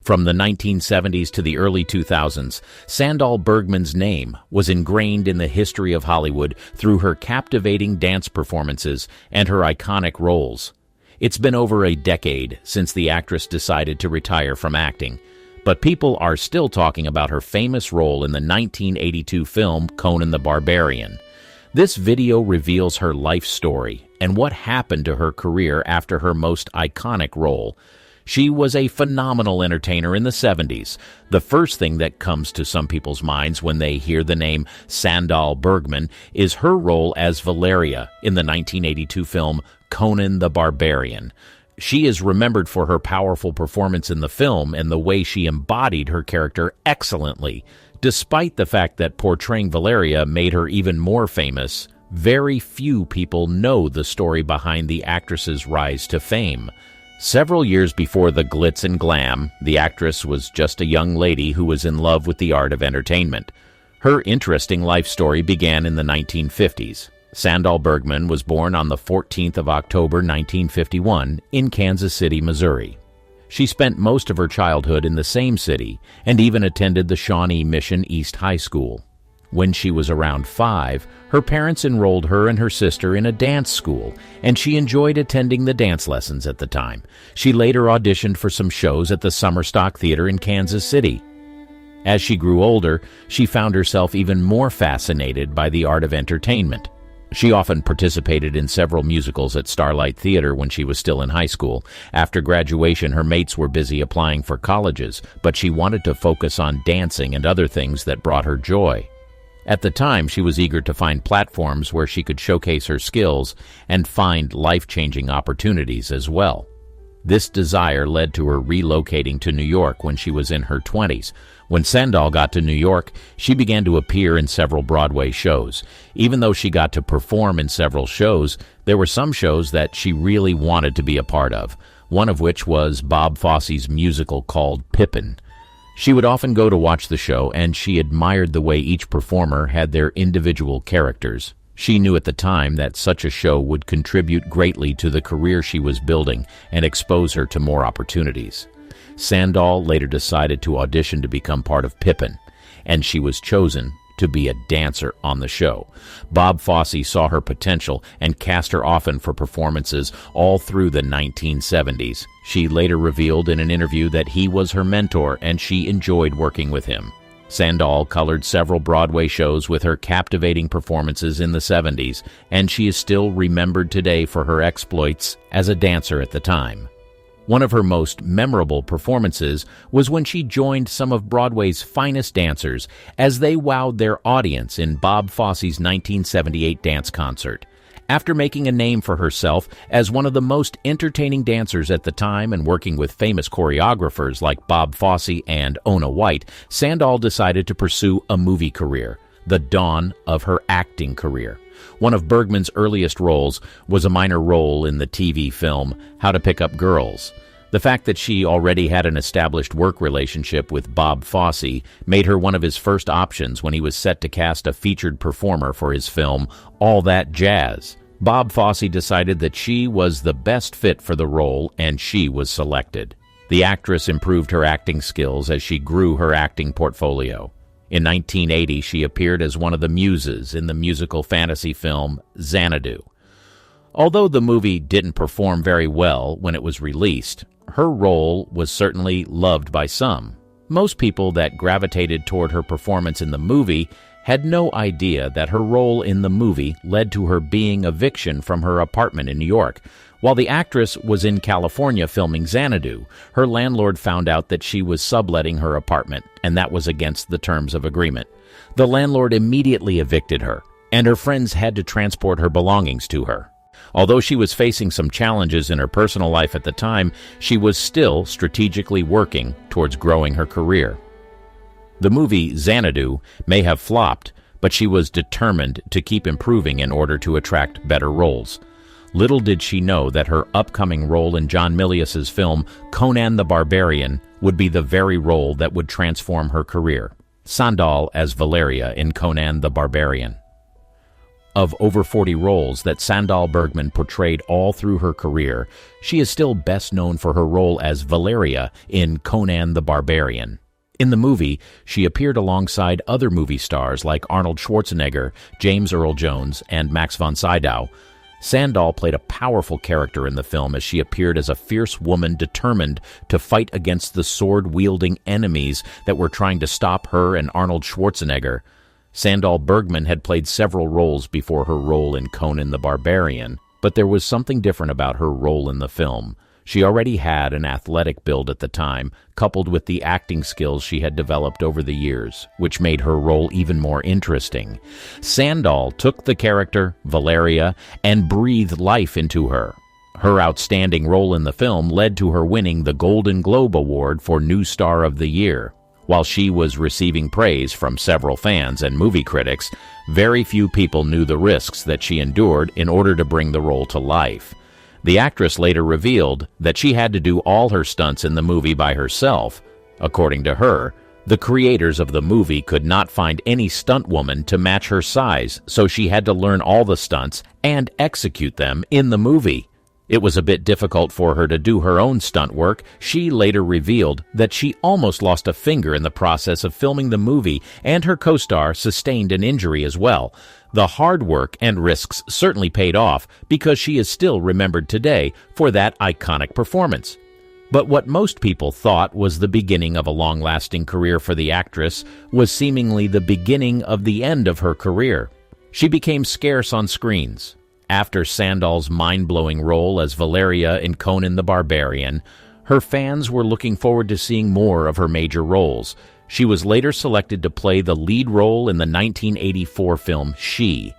From the 1970s to the early 2000s, Sandahl Bergman's name was ingrained in the history of Hollywood through her captivating dance performances and her iconic roles. It's been over a decade since the actress decided to retire from acting, but people are still talking about her famous role in the 1982 film Conan the Barbarian. This video reveals her life story and what happened to her career after her most iconic role. She was a phenomenal entertainer in the 70s. The first thing that comes to some people's minds when they hear the name Sandahl Bergman is her role as Valeria in the 1982 film Conan the Barbarian. She is remembered for her powerful performance in the film and the way she embodied her character excellently. Despite the fact that portraying Valeria made her even more famous, very few people know the story behind the actress's rise to fame. Several years before the glitz and glam, the actress was just a young lady who was in love with the art of entertainment. Her interesting life story began in the 1950s. Sandahl Bergman was born on the 14th of October 1951 in Kansas City, Missouri. She spent most of her childhood in the same city and even attended the Shawnee Mission East High School. When she was around 5, her parents enrolled her and her sister in a dance school, and she enjoyed attending the dance lessons at the time. She later auditioned for some shows at the Summer Stock Theater in Kansas City. As she grew older, she found herself even more fascinated by the art of entertainment. She often participated in several musicals at Starlight Theater when she was still in high school. After graduation, her mates were busy applying for colleges, but she wanted to focus on dancing and other things that brought her joy. At the time, she was eager to find platforms where she could showcase her skills and find life-changing opportunities as well. This desire led to her relocating to New York when she was in her 20s. When Sandahl got to New York, she began to appear in several Broadway shows. Even though she got to perform in several shows, there were some shows that she really wanted to be a part of, one of which was Bob Fosse's musical called Pippin. She would often go to watch the show, and she admired the way each performer had their individual characters. She knew at the time that such a show would contribute greatly to the career she was building and expose her to more opportunities. Sandahl later decided to audition to become part of Pippin, and she was chosen to be a dancer on the show. Bob Fosse saw her potential and cast her often for performances all through the 1970s. She later revealed in an interview that he was her mentor and she enjoyed working with him. Sandahl colored several Broadway shows with her captivating performances in the 70s, and she is still remembered today for her exploits as a dancer at the time. One of her most memorable performances was when she joined some of Broadway's finest dancers as they wowed their audience in Bob Fosse's 1978 dance concert. After making a name for herself as one of the most entertaining dancers at the time and working with famous choreographers like Bob Fosse and Ona White, Sandahl decided to pursue a movie career, the dawn of her acting career. One of Bergman's earliest roles was a minor role in the TV film How to Pick Up Girls. The fact that she already had an established work relationship with Bob Fosse made her one of his first options when he was set to cast a featured performer for his film All That Jazz. Bob Fosse decided that she was the best fit for the role, and she was selected. The actress improved her acting skills as she grew her acting portfolio. In 1980, she appeared as one of the muses in the musical fantasy film Xanadu. Although the movie didn't perform very well when it was released, her role was certainly loved by some. Most people that gravitated toward her performance in the movie had no idea that her role in the movie led to her being eviction from her apartment in New York. While the actress was in California filming Xanadu, her landlord found out that she was subletting her apartment, and that was against the terms of agreement. The landlord immediately evicted her, and her friends had to transport her belongings to her. Although she was facing some challenges in her personal life at the time, she was still strategically working towards growing her career. The movie Xanadu may have flopped, but she was determined to keep improving in order to attract better roles. Little did she know that her upcoming role in John Milius's film Conan the Barbarian would be the very role that would transform her career. Sandahl as Valeria in Conan the Barbarian. Of over 40 roles that Sandahl Bergman portrayed all through her career, she is still best known for her role as Valeria in Conan the Barbarian. In the movie, she appeared alongside other movie stars like Arnold Schwarzenegger, James Earl Jones, and Max von Sydow. Sandahl played a powerful character in the film as she appeared as a fierce woman determined to fight against the sword-wielding enemies that were trying to stop her and Arnold Schwarzenegger. Sandahl Bergman had played several roles before her role in Conan the Barbarian, but there was something different about her role in the film. She already had an athletic build at the time, coupled with the acting skills she had developed over the years, which made her role even more interesting. Sandahl took the character, Valeria, and breathed life into her. Her outstanding role in the film led to her winning the Golden Globe Award for New Star of the Year. While she was receiving praise from several fans and movie critics, very few people knew the risks that she endured in order to bring the role to life. The actress later revealed that she had to do all her stunts in the movie by herself. According to her, the creators of the movie could not find any stunt woman to match her size, so she had to learn all the stunts and execute them in the movie. It was a bit difficult for her to do her own stunt work. She later revealed that she almost lost a finger in the process of filming the movie, and her co-star sustained an injury as well. The hard work and risks certainly paid off because she is still remembered today for that iconic performance. But what most people thought was the beginning of a long-lasting career for the actress was seemingly the beginning of the end of her career. She became scarce on screens. After Sandahl's mind-blowing role as Valeria in Conan the Barbarian, her fans were looking forward to seeing more of her major roles. She was later selected to play the lead role in the 1984 film She.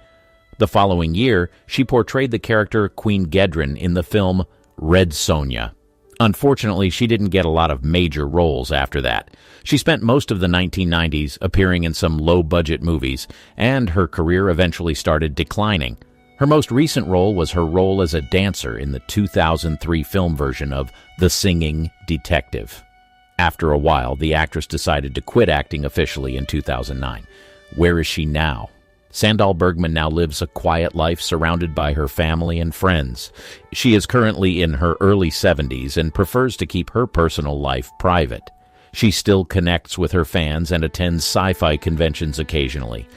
The following year, she portrayed the character Queen Gedrin in the film Red Sonja. Unfortunately, she didn't get a lot of major roles after that. She spent most of the 1990s appearing in some low-budget movies, and her career eventually started declining. Her most recent role was her role as a dancer in the 2003 film version of The Singing Detective. After a while, the actress decided to quit acting officially in 2009. Where is she now? Sandahl Bergman now lives a quiet life surrounded by her family and friends. She is currently in her early 70s and prefers to keep her personal life private. She still connects with her fans and attends sci-fi conventions occasionally.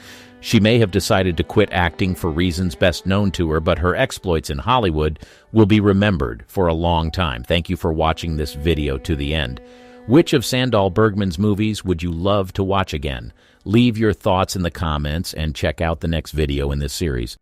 She may have decided to quit acting for reasons best known to her, but her exploits in Hollywood will be remembered for a long time. Thank you for watching this video to the end. Which of Sandahl Bergman's movies would you love to watch again? Leave your thoughts in the comments and check out the next video in this series.